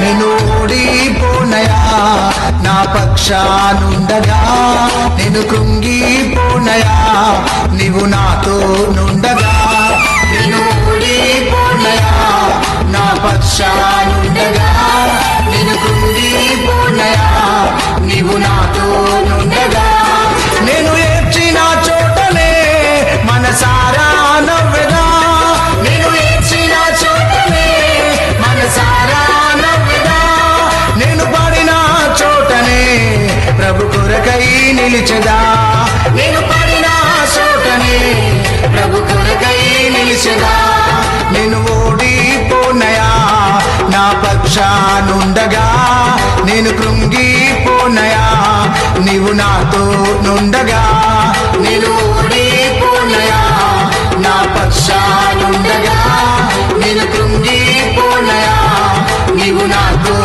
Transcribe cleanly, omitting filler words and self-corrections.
నేను ఓడిపోనయా, నా పక్షానుండగా నేను కృంగిపోనయా, నీవు నాతో నుండగా. నేను ఓడిపోనయా, నా పక్షానుండగా నేను కృంగిపోనయా, నీవు నాతో నుండగా. నేను ఏడ్చిన చోటనే మనసారా నవ్వెదా, నేను ఏడ్చిన చోటనే మనసారా నవ్వెదా, నేను పడిన చోటనే ప్రభు కొరకై నిలిచెదా, నేను పడిన చోటనే ప్రభు కొరకై నిలిచెదా. నేను ఓడిపోనయా, నా పక్షానుండగా నేను కృంగిపోనయా, నీవు నాతో నుండగా. నేను ఓడిపోనయా, నా పక్షానుండగా నేను కృంగిపోనయా, నీవు నాతో